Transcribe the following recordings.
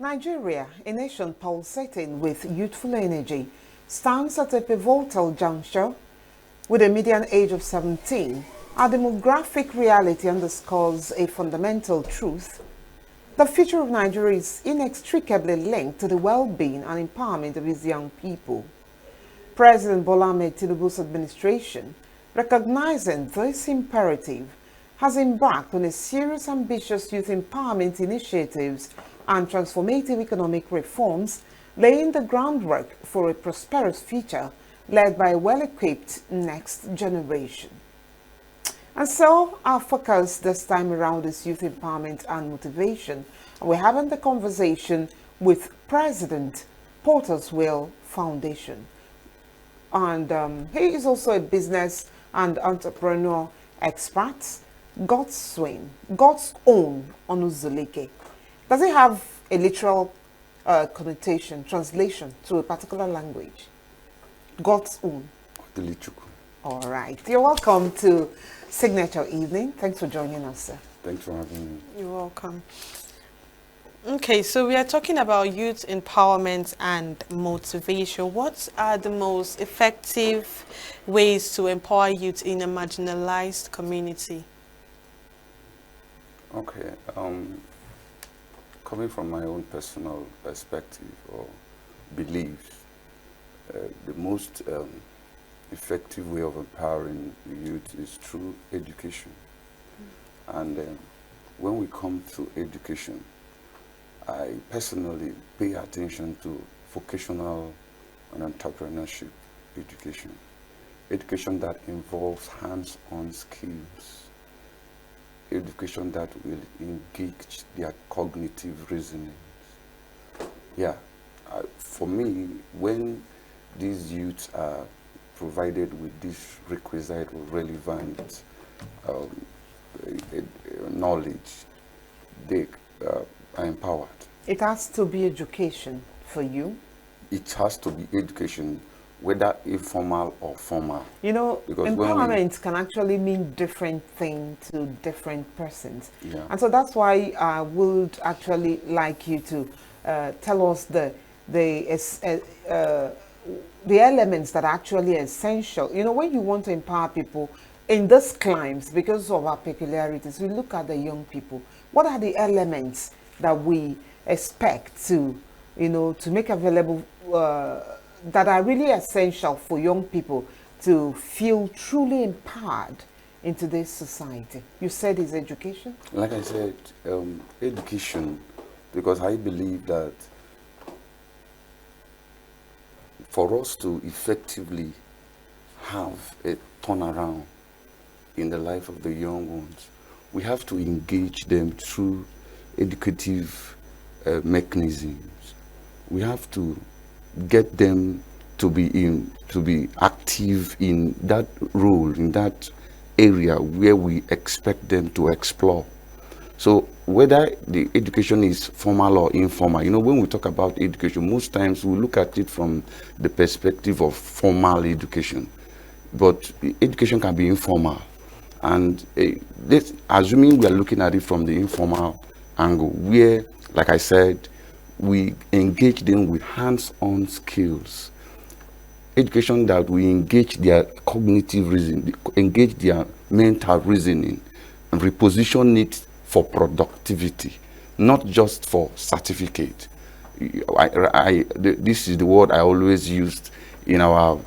Nigeria, a nation pulsating with youthful energy, stands at a pivotal juncture. With a median age of 17, our demographic reality underscores a fundamental truth. The future of Nigeria is inextricably linked to the well-being and empowerment of its young people. President Bola Ahmed Tinubu's administration, recognizing this imperative, has embarked on a serious ambitious youth empowerment initiatives and transformative economic reforms, laying the groundwork for a prosperous future led by a well-equipped next generation. And so our focus this time around is youth empowerment and motivation. And we're having the conversation with President Porter's Will Foundation. And he is also a business and entrepreneur expert. Godsown Onuzulike. Does it have a literal connotation, translation to a particular language? Godsown. All right. You're welcome to Signature Evening. Thanks for joining us, sir. Thanks for having me. You're welcome. Okay, so we are talking about youth empowerment and motivation. What are the most effective ways to empower youth in a marginalized community? Okay. Coming from my own personal perspective or beliefs, the most effective way of empowering the youth is through education. And when we come to education, I personally pay attention to vocational and entrepreneurship education. Education that involves hands-on skills. Education that will engage their cognitive reasoning. Yeah, for me, when these youths are provided with this requisite or relevant knowledge, they are empowered. It has to be education for you. It has to be education, whether informal or formal. You know, because empowerment can actually mean different things to different persons. Yeah. And so that's why I would actually like you to tell us the elements that are actually essential. You know, when you want to empower people in this climes, because of our peculiarities, we look at the young people. What are the elements that we expect to, you know, to make available that are really essential for young people to feel truly empowered in today's society? You said it's education? Like I said, education, because I believe that for us to effectively have a turnaround in the life of the young ones, we have to engage them through educative mechanisms. We have to get them to be active in that role, in that area where we expect them to explore. So whether the education is formal or informal, you know, when we talk about education, most times we look at it from the perspective of formal education, but education can be informal. And assuming we are looking at it from the informal angle, where, like I said, we engage them with hands-on skills. Education that we engage their cognitive reasoning, engage their mental reasoning, and reposition it for productivity, not just for certificate. This is the word I always used in our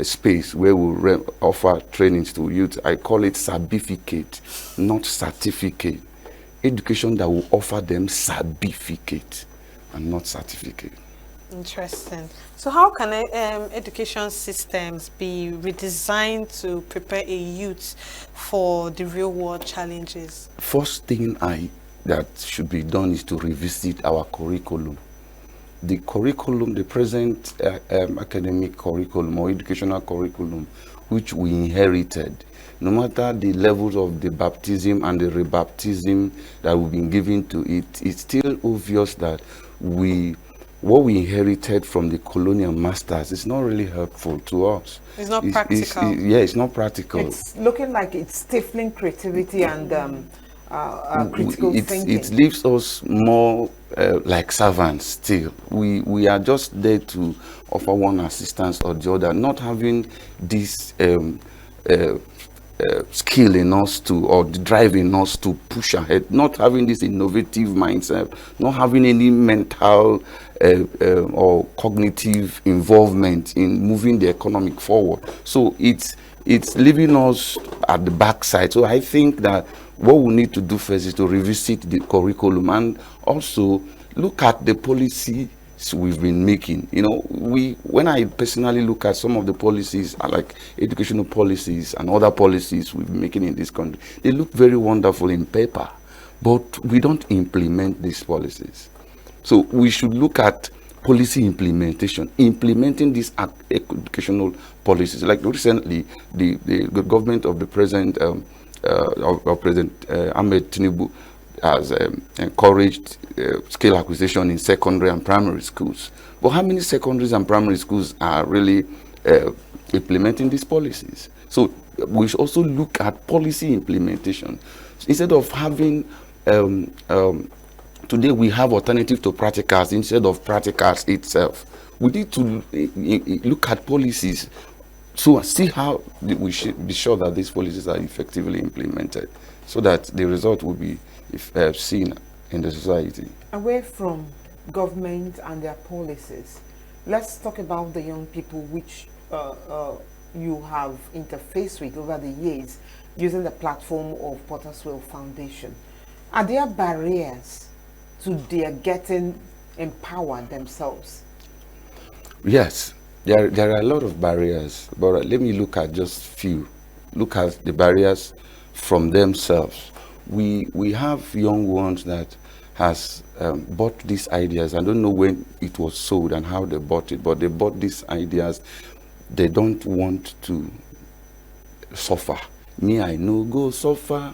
space where we offer trainings to youth. I call it certificate, not certificate. Education that will offer them certificate and not certificate. Interesting. So how can education systems be redesigned to prepare a youth for the real world challenges? First thing that should be done is to revisit our curriculum. The curriculum, the present academic curriculum or educational curriculum, which we inherited, no matter the levels of the baptism and the rebaptism that we've been given to it, it's still obvious that what we inherited from the colonial masters is not really helpful to us. It's not practical. Yeah, it's not practical. It's looking like it's stifling creativity and critical thinking. It leaves us more like servants still. We are just there to offer one assistance or the other, not having this skill in us to, or the drive in us to push ahead, not having this innovative mindset, not having any mental or cognitive involvement in moving the economic forward. So it's leaving us at the backside. So I think that what we need to do first is to revisit the curriculum and also look at the policies we've been making. You know, when I personally look at some of the policies, like educational policies and other policies we've been making in this country, they look very wonderful in paper, but we don't implement these policies. So we should look at policy implementation, implementing these educational policies. Like recently, the government of the President President Ahmed Tinubu has encouraged skill acquisition in secondary and primary schools. But how many secondaries and primary schools are really implementing these policies? So we should also look at policy implementation. Instead of having, today we have alternative to practicals instead of practicals itself. We need to look at policies, so see how we should be sure that these policies are effectively implemented, so that the result will be seen in the society. Away from government and their policies, let's talk about the young people which you have interfaced with over the years using the platform of Potterswell Foundation. Are there barriers to their getting empowered themselves? Yes, there are a lot of barriers, but let me look at just few. Look at the barriers from themselves. We have young ones that has bought these ideas. I don't know when it was sold and how they bought it, but they bought these ideas. They don't want to suffer. Me, I no go suffer.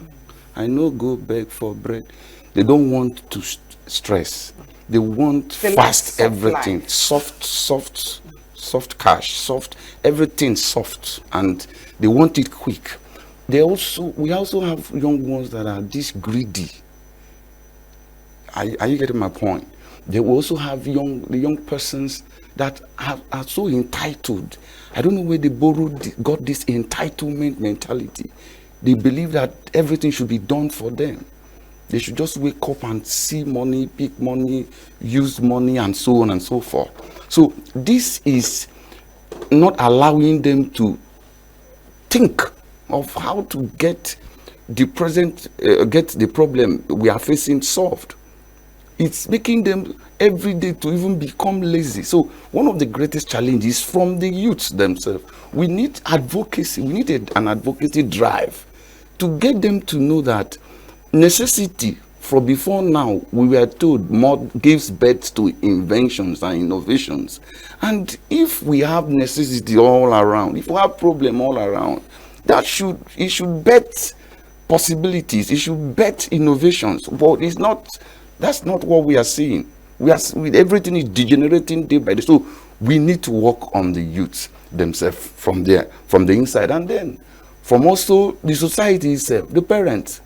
I no go beg for bread. They don't want to stress. They want fast everything, life. soft cash, everything soft, and they want it quick. We also have young ones that are this greedy. Are you getting my point? They will also have the young persons that are so entitled. I don't know where they got this entitlement mentality. They believe that everything should be done for them. They should just wake up and see money, pick money, use money, and so on and so forth. So this is not allowing them to think of how to get the problem we are facing solved. It's making them every day to even become lazy. So one of the greatest challenges from the youths themselves, we need advocacy. We need an advocacy drive to get them to know that necessity, from before now, we were told more gives birth to inventions and innovations. And if we have necessity all around, if we have problem all around, it should bet possibilities, it should bet innovations. But that's not what we are seeing. Everything is degenerating day by day. So we need to work on the youth themselves from the inside, and then from also the society itself, the parents.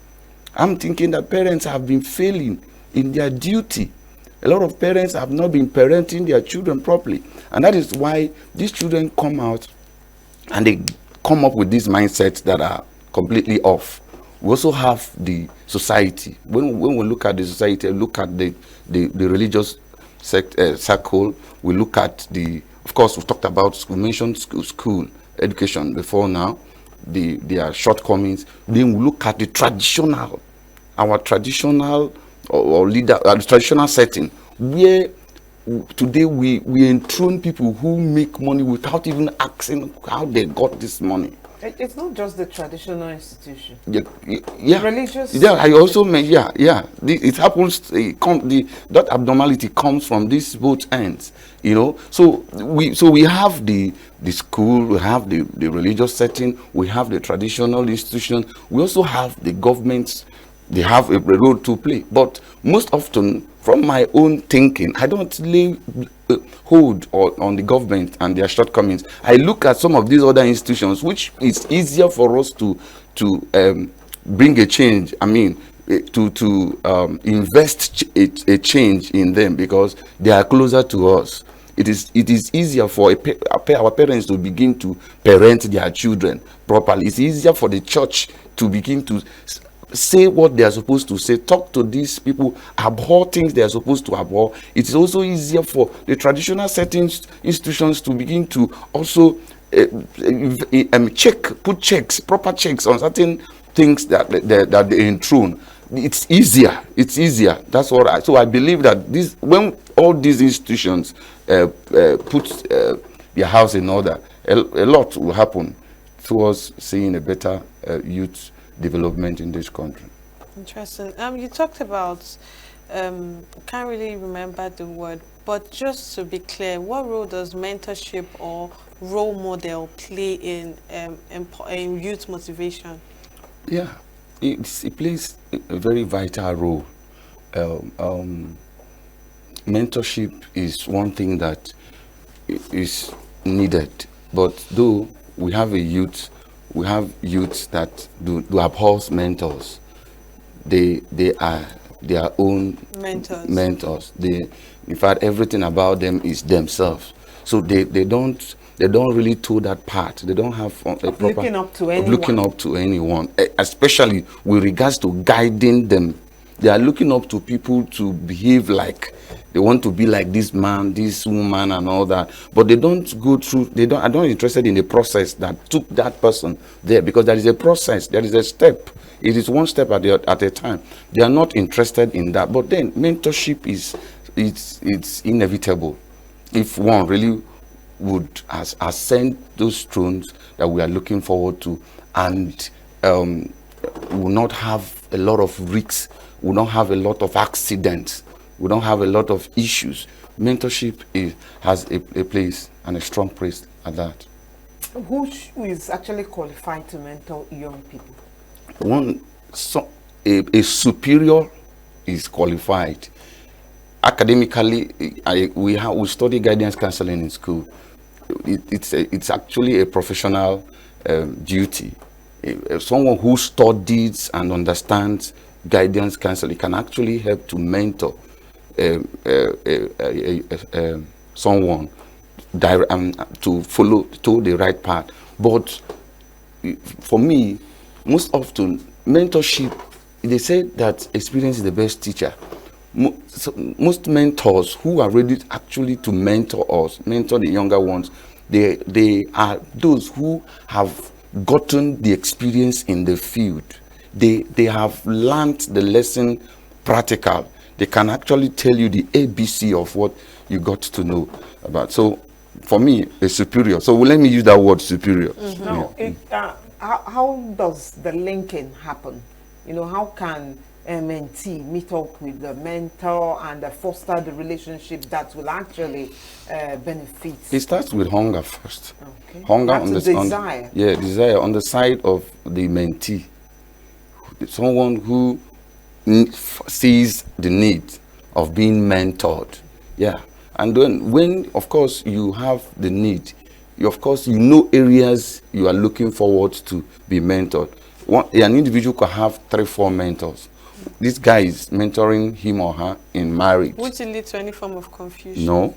I'm thinking that parents have been failing in their duty. A lot of parents have not been parenting their children properly. And that is why these children come out and they come up with these mindsets that are completely off. We also have the society. When we look at the society, look at the religious circle, we look at of course, we talked about, we mentioned school education before now, their shortcomings. Then we look at the traditional, our traditional traditional setting, where today we enthrone people who make money without even asking how they got this money. It's not just the traditional institution. Yeah. Religious. Yeah, I also meant, yeah. It happens. That abnormality comes from these both ends. You know, so we have the school, we have the religious setting, we have the traditional institution, we also have the governments. They have a role to play, but most often, from my own thinking, I don't lay hold on the government and their shortcomings. I look at some of these other institutions, which is easier for us to bring a change. I mean, invest a change in them, because they are closer to us. It is easier for our parents to begin to parent their children properly. It's easier for the church to begin to say what they are supposed to say, talk to these people, abhor things they are supposed to abhor. It is also easier for the traditional settings institutions to begin to also put checks, proper checks on certain things that they enthrone. It's easier. That's what so I believe that when all these institutions put their house in order, a lot will happen towards seeing a better youth development in this country. Interesting. You talked about, can't really remember the word, but just to be clear, what role does mentorship or role model play in youth motivation? Yeah, it plays a very vital role. Mentorship is one thing that is needed, but though we have youths that do abhor mentors. They are their own mentors. In fact, everything about them is themselves. So they don't really toe that part. They don't have a proper looking up to anyone, especially with regards to guiding them. They are looking up to people to behave like they want to be like this man, this woman, and all that. But they don't go through. Are not interested in the process that took that person there, because there is a process. There is a step. It is one step at a time. They are not interested in that. But then mentorship it's inevitable if one really would ascend those thrones that we are looking forward to, and will not have a lot of risks. We don't have a lot of accidents. We don't have a lot of issues. Mentorship has a place, and a strong place at that. Who is actually qualified to mentor young people? A superior is qualified. Academically, we study guidance counseling in school. It's actually a professional duty. Someone who studies and understands guidance counseling can actually help to mentor someone to follow to the right path. But for me, most often mentorship, they say that experience is the best teacher. Most mentors who are ready actually to mentor the younger ones, they are those who have gotten the experience in the field. They have learned the lesson practical. They can actually tell you the ABC of what you got to know about. So for me, a superior. So let me use that word, superior. Mm-hmm. Now, how does the linking happen? How can a mentee meet up with the mentor and foster the relationship that will actually benefit? It starts with hunger first. Okay. Hunger on the desire. Desire on the side of the mentee. Someone who sees the need of being mentored. Yeah. And then when, of course, you have the need, you know areas you are looking forward to be mentored. An individual could have 3-4 mentors. This guy is mentoring him or her in marriage. Would it lead to any form of confusion? No.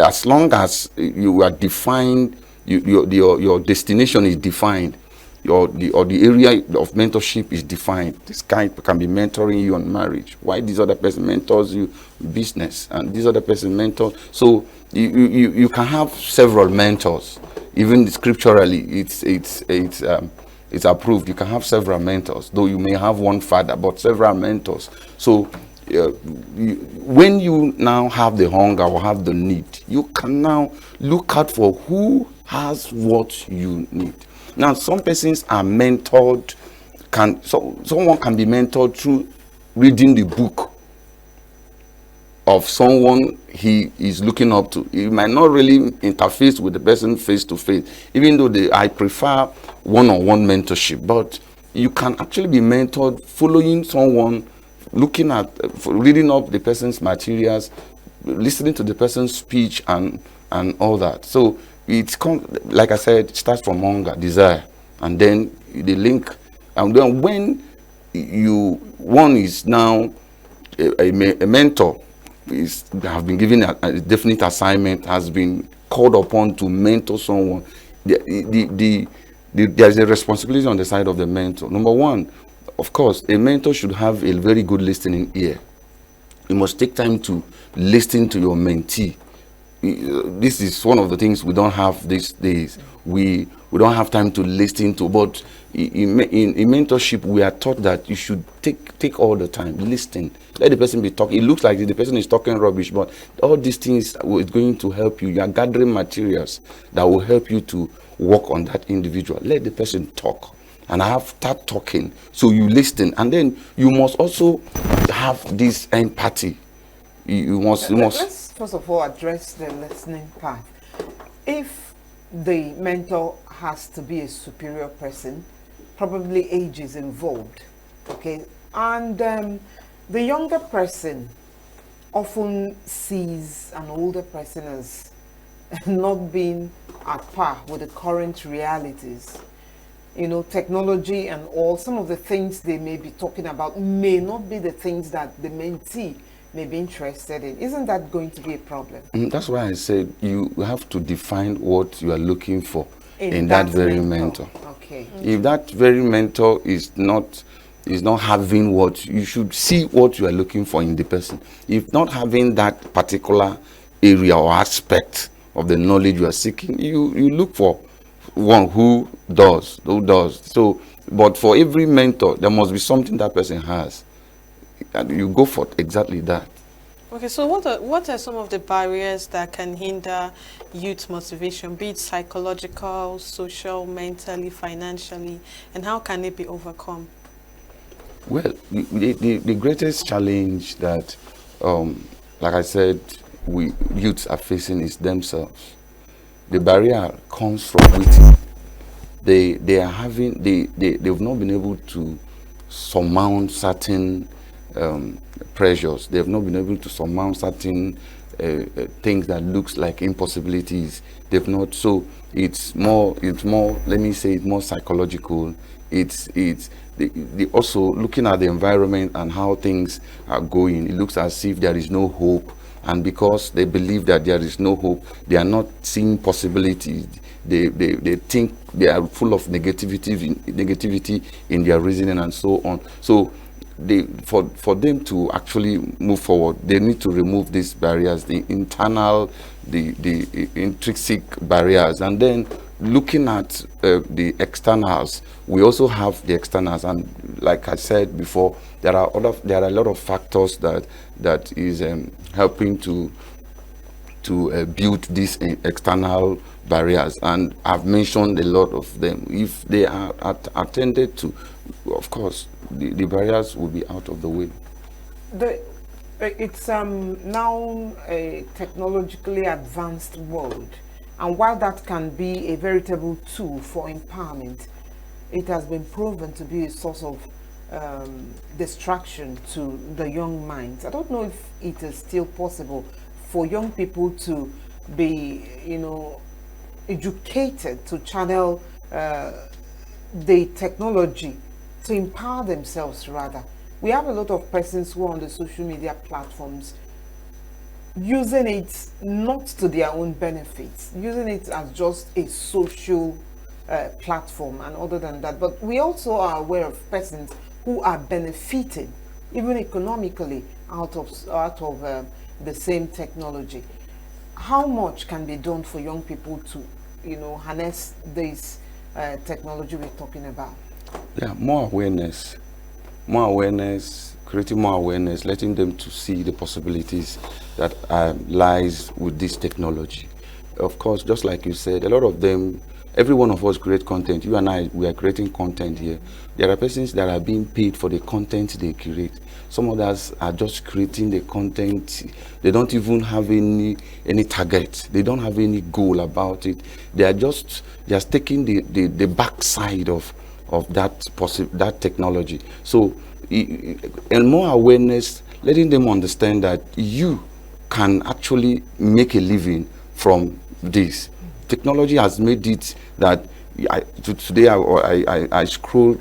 As long as you are defined, your destination is defined, the area of mentorship is defined. This guy can be mentoring you on marriage. Why this other person mentors you business, and this other person mentors? So you can have several mentors. Even scripturally, it's approved. You can have several mentors, though you may have one father, but several mentors. So when you now have the hunger or have the need, you can now look out for who has what you need. Now, some persons are mentored. Someone can be mentored through reading the book of someone he is looking up to. He might not really interface with the person face to face, even though I prefer one-on-one mentorship. But you can actually be mentored following someone, looking at, reading up the person's materials, listening to the person's speech, and all that. So like I said, it starts from hunger, desire, and then the link. And then when one is now a mentor have been given a definite assignment, has been called upon to mentor someone. There's a responsibility on the side of the mentor. Number one, of course, a mentor should have a very good listening ear. You must take time to listen to your mentee. This is one of the things we don't have these days. We don't have time to listen to, but in mentorship we are taught that you should take all the time, listen, let the person be talking. It looks like the person is talking rubbish, but all these things is going to help you. You are gathering materials that will help you to work on that individual. Let the person talk, and start talking. So you listen, and then you must also have this empathy. You must. Let's first of all address the listening part. If the mentor has to be a superior person, probably age is involved, okay, and the younger person often sees an older person as not being at par with the current realities. You know, technology and all, some of the things they may be talking about may not be the things that the mentee may be interested in. Isn't that going to be a problem? That's why I said you have to define what you are looking for in that very mentor. Okay. If that very mentor is not having what you should see, what you are looking for in the person. If not having that particular area or aspect of the knowledge you are seeking, you look for one who does. So, but for every mentor, there must be something that person has, and you go for exactly that. Okay, so what are some of the barriers that can hinder youth motivation, be it psychological, social, mentally, financially, and how can it be overcome? Well, the greatest challenge that, like I said, youths are facing is themselves. The barrier comes from within. They've not been able to surmount certain pressures. They've not been able to surmount certain things that looks like impossibilities. They've not. So it's more. Let me say it's more psychological. It's also looking at the environment and how things are going. It looks as if there is no hope. And because they believe that there is no hope, they are not seeing possibilities. They think they are full of negativity in their reasoning and so on. So for them to actually move forward, they need to remove these barriers, the internal, the intrinsic barriers, and then looking at the externals. We also have the externals, and like I said before, there are a lot of factors that is helping to build these external barriers, and I've mentioned a lot of them. If they are attended to, of course, the barriers will be out of the way. It's now a technologically advanced world, and while that can be a veritable tool for empowerment, it has been proven to be a source of distraction to the young minds. I don't know if it is still possible for young people to be, educated to channel the technology to empower themselves. Rather, we have a lot of persons who are on the social media platforms using it not to their own benefits, using it as just a social platform, and other than that. But we also are aware of persons who are benefiting, even economically, out of the same technology. How much can be done for young people to, harness this technology we're talking about? Yeah, more awareness, creating more awareness, letting them to see the possibilities that lies with this technology. Of course, just like you said, a lot of them, every one of us create content. You and I, we are creating content here. There are persons that are being paid for the content they create. Some others are just creating the content. They don't even have any target. They don't have any goal about it. They are just taking the backside of that technology. So, and more awareness, letting them understand that you can actually make a living from this. Technology has made it that today I scroll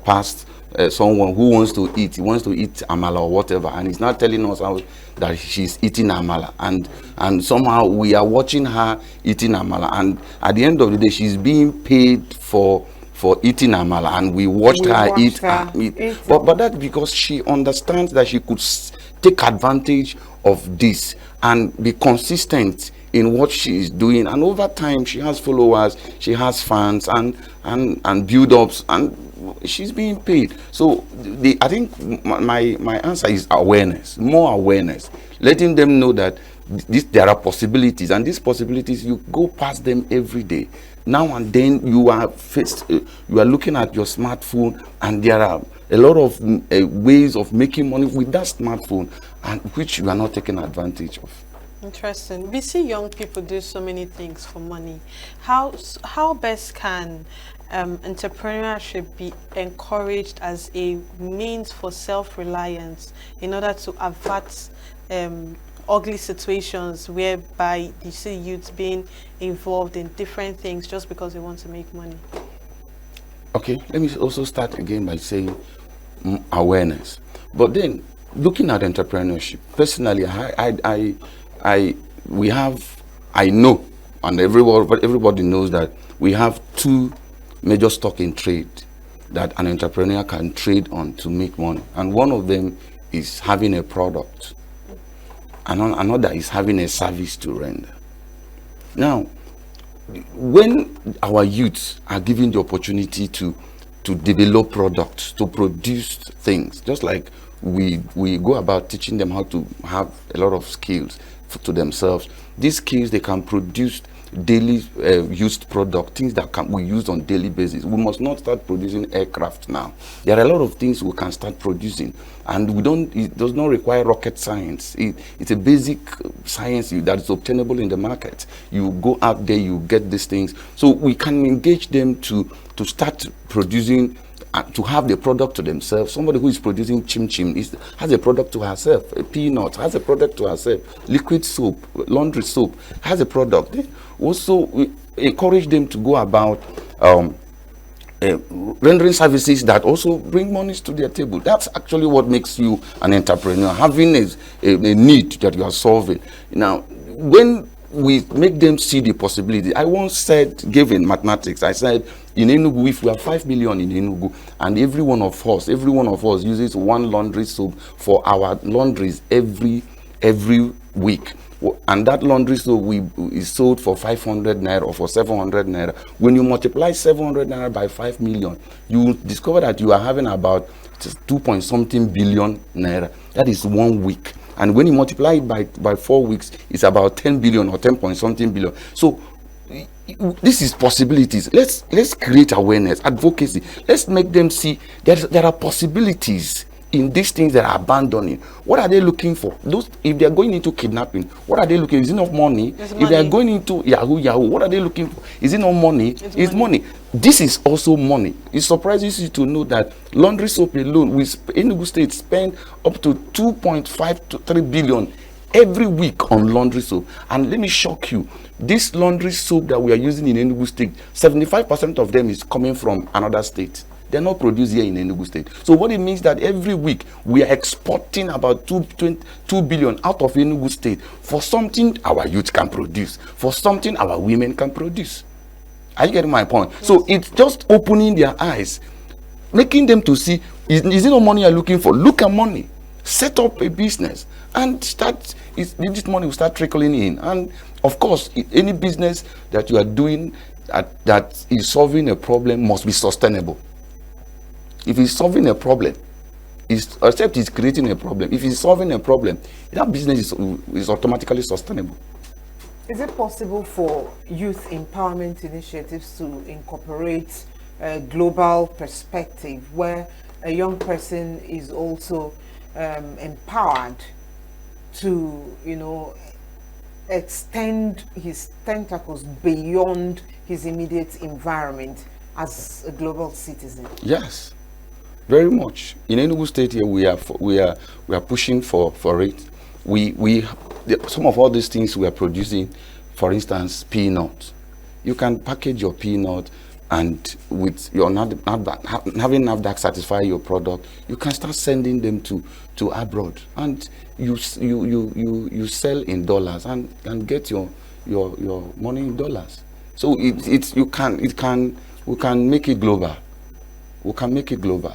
past someone who wants to eat. He wants to eat amala or whatever, and he's not telling us how that she's eating amala, and somehow we are watching her eating amala, and at the end of the day, she's being paid for eating amala, and we watched her eat. But that's because she understands that she could take advantage of this and be consistent in what she is doing, and over time she has followers, she has fans, and build-ups, and she's being paid. So I think my answer is awareness, more awareness, letting them know that there are possibilities, and these possibilities, you go past them every day. Now and then you are looking at your smartphone, and there are a lot of ways of making money with that smartphone, and which you are not taking advantage of. Interesting. We see young people do so many things for money. How best can entrepreneurship be encouraged as a means for self-reliance in order to avert ugly situations whereby you see youth being involved in different things just because they want to make money? Okay, let me also start again by saying awareness. But then, looking at entrepreneurship, personally, I know, and everybody knows that we have two major stock in trade that an entrepreneur can trade on to make money, and one of them is having a product, and another is having a service to render. Now, when our youths are given the opportunity to develop products, to produce things, just like we go about teaching them how to have a lot of skills to themselves, these skills, they can produce daily used product, things that we use on daily basis. We must not start producing aircraft now. There are a lot of things we can start producing, and it does not require rocket science. It's a basic science that is obtainable in the market. You go out there, you get these things. So we can engage them to start producing, to have the product to themselves. Somebody who is producing chim has a product to herself. A peanut has a product to herself. Liquid soap, laundry soap has a product. Also, we encourage them to go about rendering services that also bring money to their table. That's actually what makes you an entrepreneur, having a need that you are solving. Now, when we make them see the possibility, I once gave in mathematics, I said, in Enugu, if we have 5 million in Enugu, and every one of us uses one laundry soap for our laundries every week, and that laundry soap is sold for 500 naira or for 700 naira. When you multiply 700 naira by 5 million, you will discover that you are having about 2-point-something billion naira. That is 1 week. And when you multiply it by 4 weeks, it's about 10 billion or 10-point-something billion. So this is possibilities. Let's create awareness, advocacy. Let's make them see that there are possibilities in these things that are abandoning. What are they looking for? If they are going into kidnapping, what are they looking for? Is it enough money? If they are going into Yahoo, what are they looking for? Is it not money? It's money. This is also money. It surprises you to know that laundry soap alone, Enugu State spend up to 2.5 to 3 billion every week on laundry soap. And let me shock you, this laundry soap that we are using in Enugu State, 75% of them is coming from another state. They're not produced here in Enugu State. So what it means that every week we are exporting about 2 billion out of Enugu State for something our youth can produce, for something our women can produce. Are you getting my point? Yes. So it's just opening their eyes, making them to see, is it no money you're looking for? Look at money. Set up a business and this money will start trickling in. And of course, any business that you are doing that is solving a problem must be sustainable. If it's solving a problem, except it's creating a problem, if it's solving a problem, that business is automatically sustainable. Is it possible for youth empowerment initiatives to incorporate a global perspective where a young person is also empowered to, extend his tentacles beyond his immediate environment as a global citizen? Yes. Very much. In Enugu State here, we are pushing for it. Some of all these things we are producing, for instance, peanuts. You can package your peanut, and with your having NAFDAC satisfy your product, you can start sending them to abroad, and you sell in dollars and get your money in dollars. So we can make it global. We can make it global,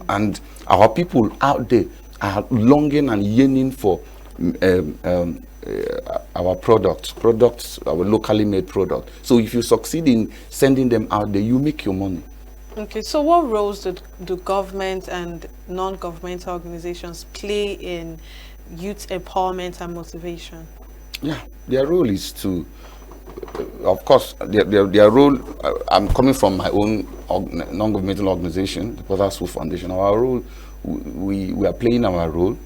and our people out there are longing and yearning for our products, our locally made product. So if you succeed in sending them out there, you make your money. Okay, so what roles do government and non-governmental organizations play in youth empowerment and motivation? Yeah, their role is to, of course, their role, I'm coming from my own non-governmental organization, the Potter's School Foundation. Our role, we are playing our role.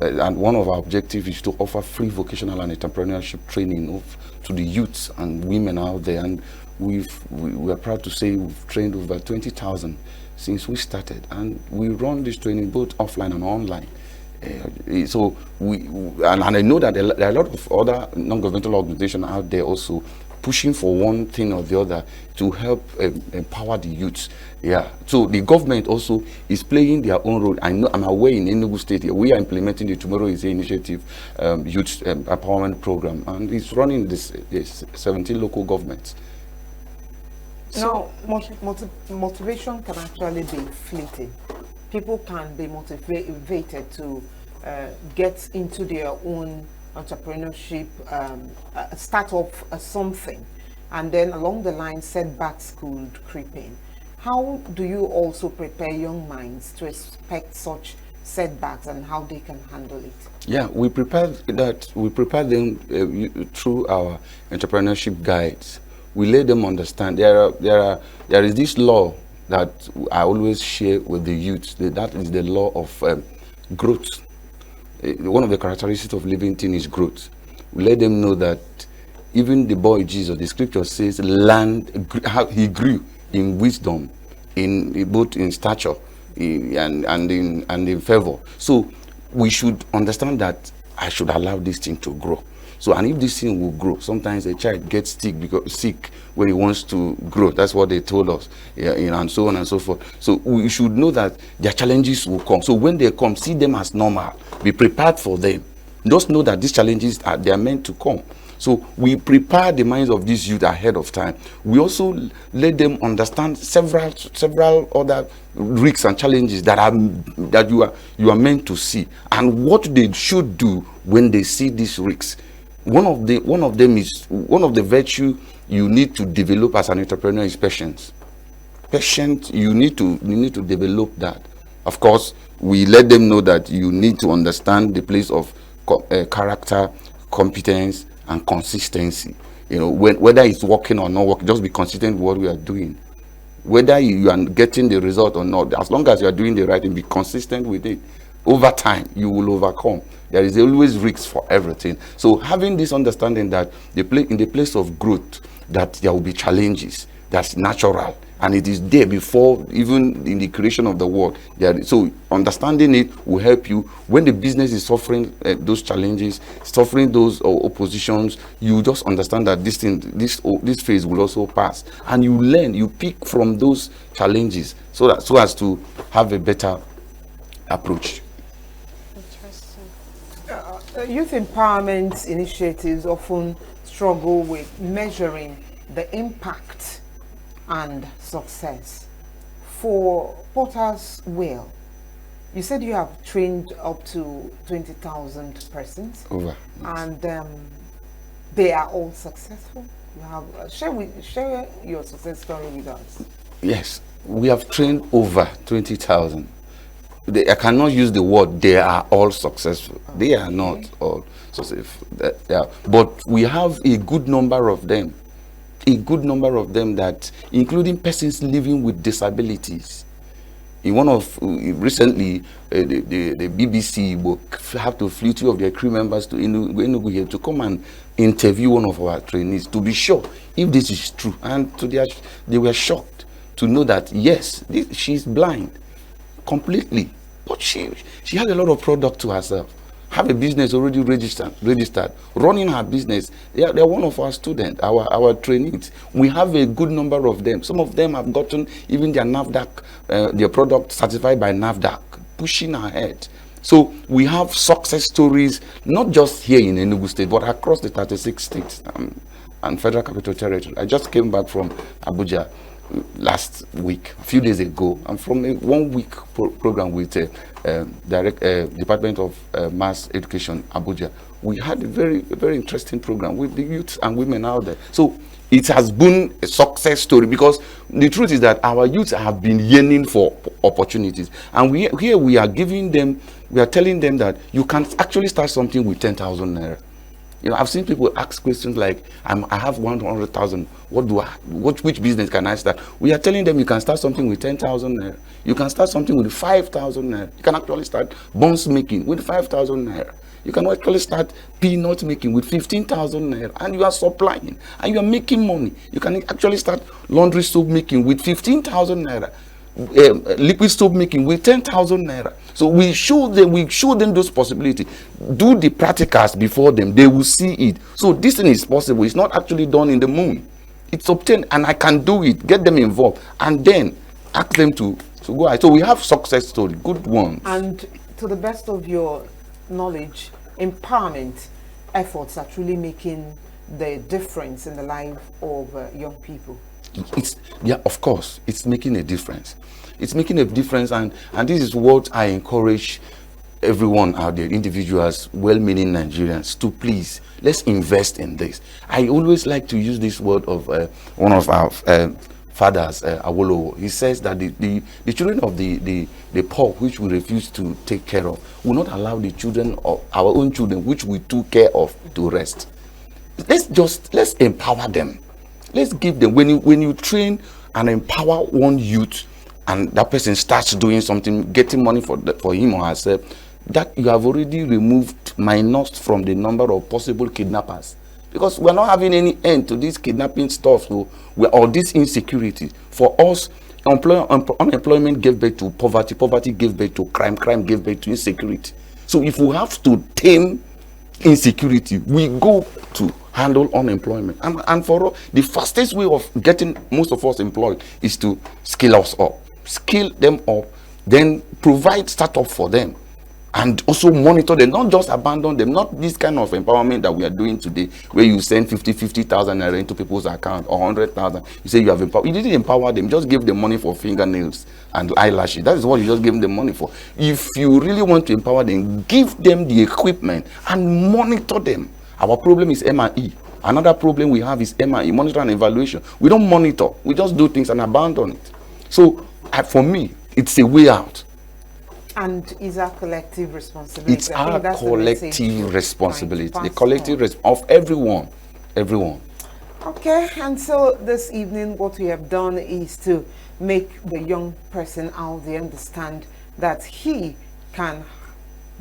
And one of our objectives is to offer free vocational and entrepreneurship training to the youths and women out there. And we are proud to say we've trained over 20,000 since we started. And we run this training both offline and online. So and I know that there are a lot of other non-governmental organizations out there also pushing for one thing or the other to help empower the youths. Yeah, so the government also is playing their own role. I'm aware in Enugu State we are implementing the Tomorrow is Here initiative youth empowerment program, and it's running this 17 local governments. Now, motivation can actually be fleeting. People can be motivated to get into their own entrepreneurship, start off something, and then along the line setbacks could creep in. How do you also prepare young minds to expect such setbacks and how they can handle it? Yeah, we prepare them through our entrepreneurship guides. We let them understand there is this law that I always share with the youth. That is the law of growth. One of the characteristics of living thing is growth. We let them know that even the boy Jesus, the scripture says, he grew in wisdom, in both in stature and in favor. So we should understand that I should allow this thing to grow. So, and if this thing will grow, sometimes a child gets sick when he wants to grow. That's what they told us, and so on and so forth. So we should know that their challenges will come. So when they come, see them as normal. Be prepared for them. Just know that these challenges they are meant to come. So we prepare the minds of these youth ahead of time. We also let them understand several other risks and challenges that you are meant to see, and what they should do when they see these risks. One of the virtue you need to develop as an entrepreneur is patience. Patience, you need to develop that. Of course, we let them know that you need to understand the place of character, competence, and consistency. Whether it's working or not working, just be consistent with what we are doing. Whether you are getting the result or not, as long as you are doing the right thing, be consistent with it. Over time, you will overcome. There is always risks for everything. So having this understanding that in the place of growth, that there will be challenges, that's natural. And it is there before even in the creation of the world. So understanding it will help you when the business is suffering those challenges, suffering those oppositions. You just understand that this phase will also pass, and you learn, you pick from those challenges so as to have a better approach. Youth empowerment initiatives often struggle with measuring the impact and success. For Potter's Wheel, you said you have trained up to 20,000 persons. Over. And they are all successful. You have share your success story with us. Yes, we have trained over 20,000. I cannot use the word they are all successful. Okay. They are not all successful. But we have a good number of them. A good number of them that, including persons living with disabilities. In one of recently, the BBC will have to flew two of their crew members to Enugu here to come and interview one of our trainees to be sure if this is true. And they were shocked to know that yes, she's blind completely, but she has a lot of product to herself, have a business already registered, running her business. They're one of our students, our trainees. We have a good number of them. Some of them have gotten even their NAFDAC, their product certified by NAFDAC, pushing ahead. So we have success stories, not just here in Enugu State, but across the 36 states and Federal Capital Territory. I just came back from Abuja last week, a few days ago. I'm from a 1-week program with Department of Mass Education, Abuja. We had a very interesting program with the youth and women out there. So it has been a success story, because the truth is that our youth have been yearning for opportunities, and we are giving them, we are telling them that you can actually start something with 10,000 naira. You know, I've seen people ask questions like, I have 100,000. Which business can I start? We are telling them you can start something with 10,000 naira. You can start something with 5,000 naira. You can actually start buns making with 5,000 naira. You can actually start peanut making with 15,000 naira, and you are supplying and you are making money. You can actually start laundry soap making with 15,000 naira. Liquid soap making with 10,000 naira. So we show them those possibilities. Do the practicals before them, they will see it. So this thing is possible. It's not actually done in the moon. It's obtained, and I can do it. Get them involved, and then ask them to go ahead. So we have success stories, good ones. And to the best of your knowledge, empowerment efforts are truly making the difference in the life of young people. Yeah, of course, it's making a difference. It's making a difference, and this is what I encourage everyone out there, individuals, well-meaning Nigerians, to please, let's invest in this. I always like to use this word of one of our fathers, Awolowo. He says that the children of the poor, which we refuse to take care of, will not allow the children of our own children, which we took care of, to rest. Let's empower them. Let's give them, when you train and empower one youth, and that person starts doing something, getting money for him or herself, that you have already removed minus from the number of possible kidnappers. Because we're not having any end to this kidnapping stuff, or this insecurity. For us, unemployment gave birth to poverty, poverty gave birth to crime, crime gave birth to insecurity. So if we have to tame insecurity, we go to handle unemployment. And for all, the fastest way of getting most of us employed is to skill us up. Skill them up, then provide startup for them, and also monitor them, not just abandon them. Not this kind of empowerment that we are doing today, where you send 50,000 naira into people's account, or 100,000. You say you have empowered. You didn't empower them, just give them money for fingernails and eyelashes. That is what you just gave them money for. If you really want to empower them, give them the equipment and monitor them. Our problem is M&E. Another problem we have is M&E, monitor and evaluation. We don't monitor. We just do things and abandon it. So for me, it's a way out. And is our collective responsibility. It's our collective responsibility. The collective of everyone. Okay, and so this evening what we have done is to make the young person out there understand that he can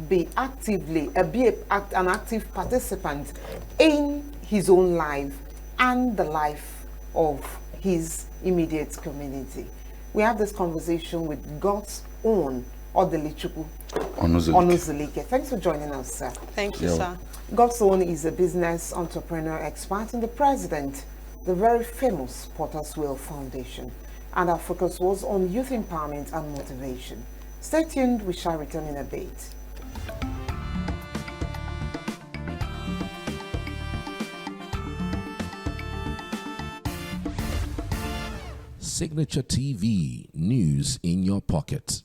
be an active participant in his own life and the life of his immediate community. We have this conversation with Godsown Onuzulike. Thanks for joining us, sir. Thank you, sir. Godsown is a business entrepreneur expert and the president, the very famous Potter's Wheel Foundation. And our focus was on youth empowerment and motivation. Stay tuned, we shall return in a bit. Signature TV, news in your pocket.